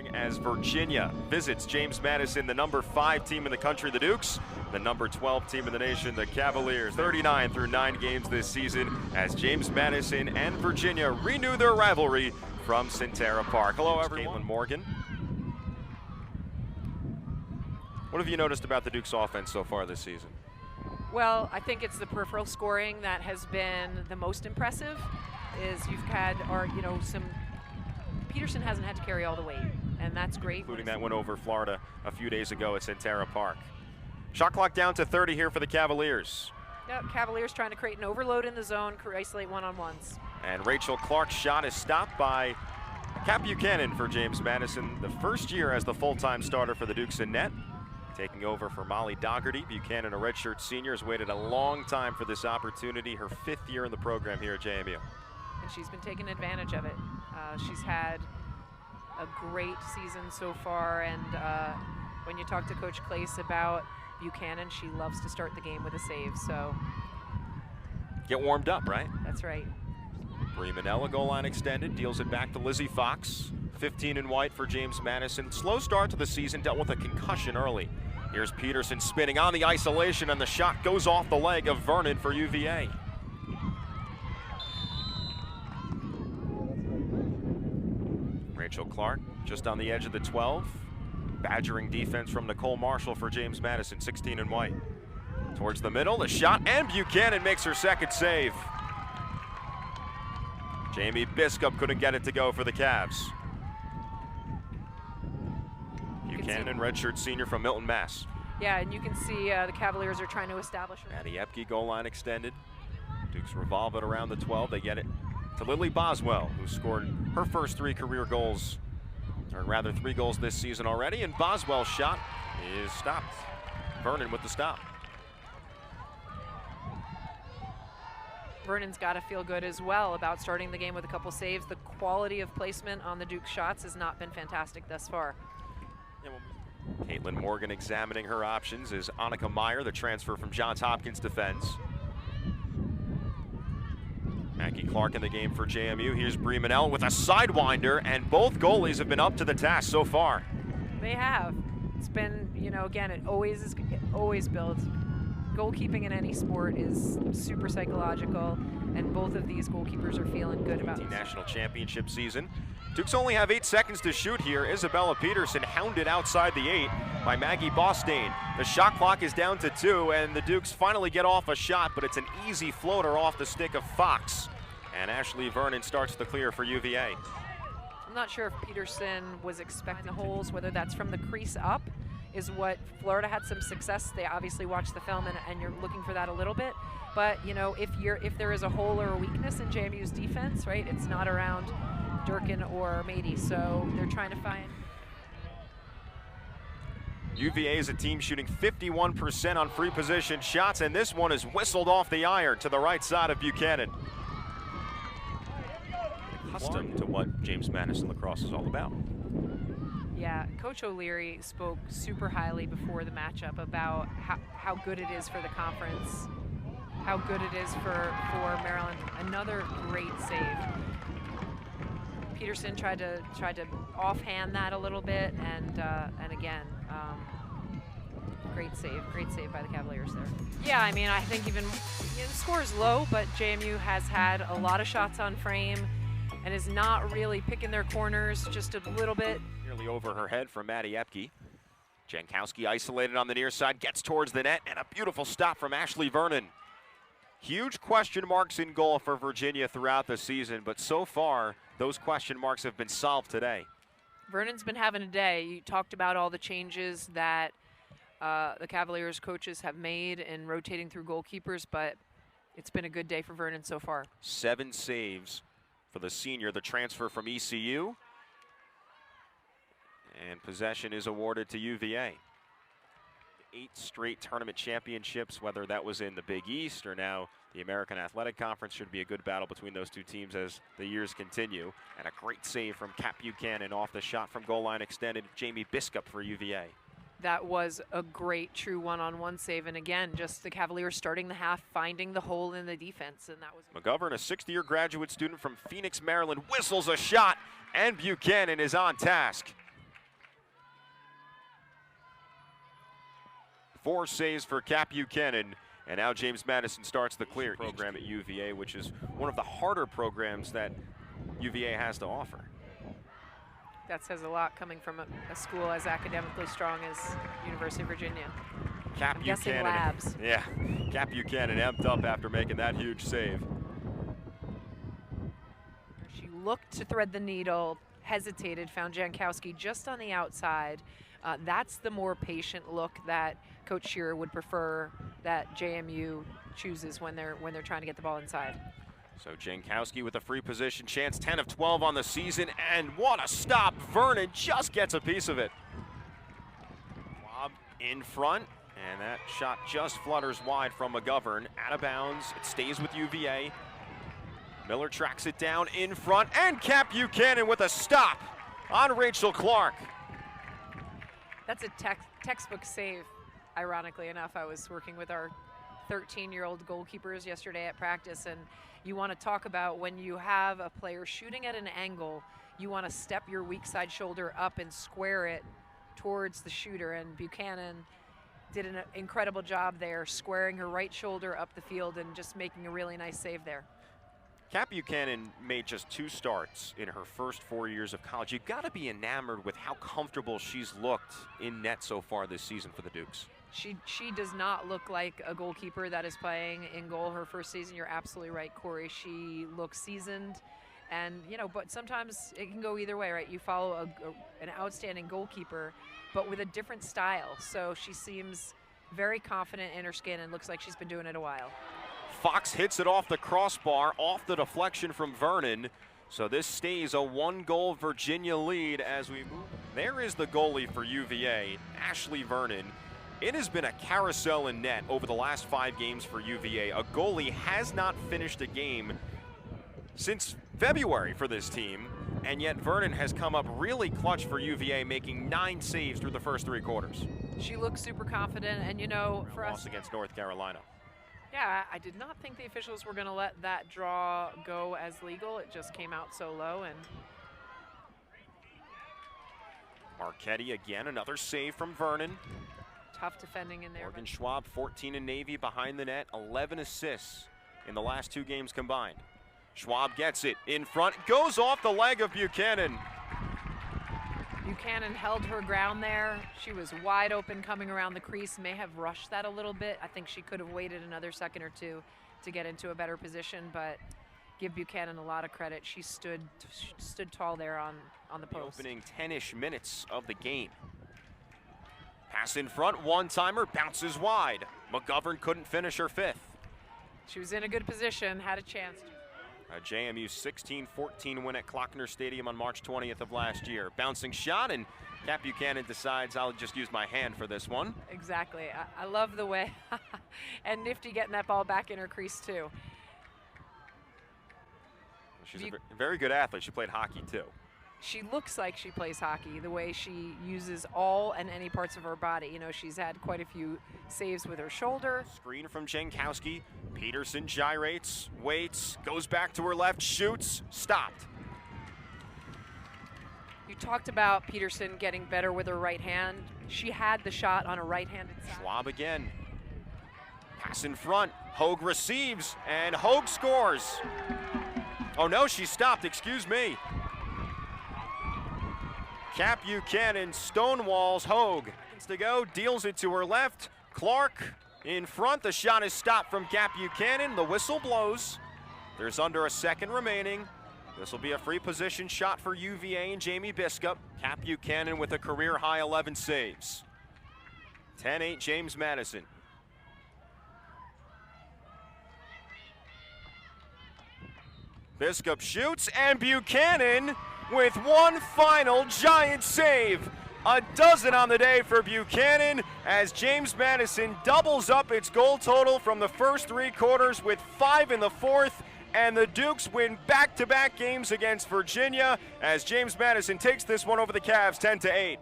As Virginia visits James Madison, the number 5 team in the country, the Dukes, the number 12 team in the nation, the Cavaliers. 39 through 9 games this season as James Madison and Virginia renew their rivalry from Centera Park. Hello, everyone. Caitlin Morgan. What have you noticed about the Dukes offense so far this season? Well, I think it's the peripheral scoring that has been the most impressive. Is you've had some Peterson hasn't had to carry all the weight, and that's great. Including that win over Florida a few days ago at Centera Park. Shot clock down to 30 here for the Cavaliers. Yep, Cavaliers trying to create an overload in the zone, isolate one-on-ones. And Rachel Clark's shot is stopped by Kat Buchanan for James Madison, the first year as the full-time starter for the Dukes in net. Taking over for Molly Dougherty. Buchanan, a redshirt senior, has waited a long time for this opportunity, her 5th year in the program here at JMU. And she's been taking advantage of it. She's had a great season so far, and when you talk to Coach Clace about Buchanan, she loves to start the game with a save, so. Get warmed up, right? That's right. Brie Manella, goal line extended, deals it back to Lizzie Fox. 15 in white for James Madison. Slow start to the season, dealt with a concussion early. Here's Peterson spinning on the isolation, and the shot goes off the leg of Vernon for UVA. Rachel Clark just on the edge of the 12. Badgering defense from Nicole Marshall for James Madison, 16 in white. Towards the middle, the shot, and Buchanan makes her second save. Jamie Biskup couldn't get it to go for the Cavs. Buchanan, redshirt senior from Milton, Mass. Yeah, and you can see the Cavaliers are trying to establish. Maddie Epke, goal line extended. Dukes revolve it around the 12. They get it to Lily Boswell, who scored her first 3 career goals, or rather 3 goals this season already, and Boswell's shot is stopped. Vernon with the stop. Vernon's got to feel good as well about starting the game with a couple saves. The quality of placement on the Duke's shots has not been fantastic thus far. Caitlin Morgan examining her options as Annika Meyer, the transfer from Johns Hopkins, defends. Maggie Clark in the game for JMU. Here's Brie Manella with a sidewinder, and both goalies have been up to the task so far. They have. It's been, again, it always builds. Goalkeeping in any sport is super psychological, and both of these goalkeepers are feeling good about it. National championship season. Dukes only have 8 seconds to shoot here. Isabella Peterson hounded outside the 8 by Maggie Bostain. The shot clock is down to 2, and the Dukes finally get off a shot, but it's an easy floater off the stick of Fox. And Ashley Vernon starts the clear for UVA. I'm not sure if Peterson was expecting the holes, whether that's from the crease up is what Florida had some success. They obviously watched the film, and you're looking for that a little bit. But if there is a hole or a weakness in JMU's defense, right, it's not around Durkin or Mady, so they're trying to find. UVA is a team shooting 51% on free position shots, and this one is whistled off the iron to the right side of Buchanan. Accustomed to what James Madison lacrosse is all about. Yeah, Coach O'Leary spoke super highly before the matchup about how good it is for the conference, how good it is for Maryland. Another great save. Peterson tried to offhand that a little bit, and again, great save by the Cavaliers there. Yeah, I mean, I think even the score is low, but JMU has had a lot of shots on frame and is not really picking their corners just a little bit. Nearly over her head from Maddie Epke. Jankowski isolated on the near side, gets towards the net, and a beautiful stop from Ashley Vernon. Huge question marks in goal for Virginia throughout the season, but so far, those question marks have been solved today. Vernon's been having a day. You talked about all the changes that the Cavaliers coaches have made in rotating through goalkeepers, but it's been a good day for Vernon so far. 7 saves for the senior, the transfer from ECU. And possession is awarded to UVA. 8 straight tournament championships, whether that was in the Big East or now the American Athletic Conference. Should be a good battle between those 2 teams as the years continue. And a great save from Kat Buchanan off the shot from goal line extended. Jamie Biskup for UVA. That was a great true one-on-one save, and again, just the Cavaliers starting the half, finding the hole in the defense, and that was. McGovern, a 60-year graduate student from Phoenix, Maryland, whistles a shot, and Buchanan is on task. 4 saves for Kat Buchanan. And now James Madison starts the clear program at UVA, which is one of the harder programs that UVA has to offer. That says a lot coming from a school as academically strong as University of Virginia. Kat Buchanan. Labs. Yeah, Kat Buchanan amped up after making that huge save. She looked to thread the needle, hesitated, found Jankowski just on the outside. That's the more patient look that Coach Shearer would prefer that JMU chooses when they're trying to get the ball inside. So Jankowski with a free position chance, 10 of 12 on the season, and what a stop. Vernon just gets a piece of it. Lob in front, and that shot just flutters wide from McGovern. Out of bounds, it stays with UVA. Miller tracks it down in front, and Kat Buchanan with a stop on Rachel Clark. That's a textbook save, ironically enough. I was working with our 13-year-old goalkeepers yesterday at practice, and you want to talk about when you have a player shooting at an angle, you want to step your weak side shoulder up and square it towards the shooter, and Buchanan did an incredible job there, squaring her right shoulder up the field and just making a really nice save there. Kat Buchanan made just 2 starts in her first 4 years of college. You've got to be enamored with how comfortable she's looked in net so far this season for the Dukes. She does not look like a goalkeeper that is playing in goal her first season. You're absolutely right, Corey. She looks seasoned, and but sometimes it can go either way, right? You follow an outstanding goalkeeper, but with a different style. So she seems very confident in her skin and looks like she's been doing it a while. Fox hits it off the crossbar, off the deflection from Vernon. So this stays a 1-goal Virginia lead as we move. There is the goalie for UVA, Ashley Vernon. It has been a carousel in net over the last 5 games for UVA. A goalie has not finished a game since February for this team, and yet Vernon has come up really clutch for UVA, making 9 saves through the first 3 quarters. She looks super confident, and for us, loss against North Carolina. Yeah, I did not think the officials were going to let that draw go as legal. It just came out so low. And Marchetti again, another save from Vernon. Tough defending in there. Morgan Schwab, 14 in Navy behind the net, 11 assists in the last 2 games combined. Schwab gets it in front, goes off the leg of Buchanan. Buchanan held her ground there. She was wide open coming around the crease, may have rushed that a little bit. I think she could have waited another second or 2 to get into a better position, but give Buchanan a lot of credit. She stood tall there on the post. The opening 10-ish minutes of the game. Pass in front, one-timer, bounces wide. McGovern couldn't finish her 5th. She was in a good position, had a chance. A JMU 16-14 win at Klockner Stadium on March 20th of last year. Bouncing shot, and Kat Buchanan decides I'll just use my hand for this one. Exactly. I love the way. And Nifty getting that ball back in her crease, too. She's a very good athlete. She played hockey, too. She looks like she plays hockey, the way she uses all and any parts of her body. She's had quite a few saves with her shoulder. Screen from Jankowski. Peterson gyrates, waits, goes back to her left, shoots, stopped. You talked about Peterson getting better with her right hand. She had the shot on a right-handed side. Schwab again. Pass in front. Hogue receives, and Hogue scores. Oh no, she stopped, excuse me. Kat Buchanan stonewalls Hogue. Seconds to go, deals it to her left. Clark in front, the shot is stopped from Kat Buchanan. The whistle blows. There's under a second remaining. This will be a free position shot for UVA and Jamie Biskup. Kat Buchanan with a career-high 11 saves. 10-8 James Madison. Biskup shoots, and Buchanan with one final giant save. A dozen on the day for Buchanan as James Madison doubles up its goal total from the first 3 quarters with 5 in the 4th, and the Dukes win back-to-back games against Virginia as James Madison takes this one over the Cavs 10-8.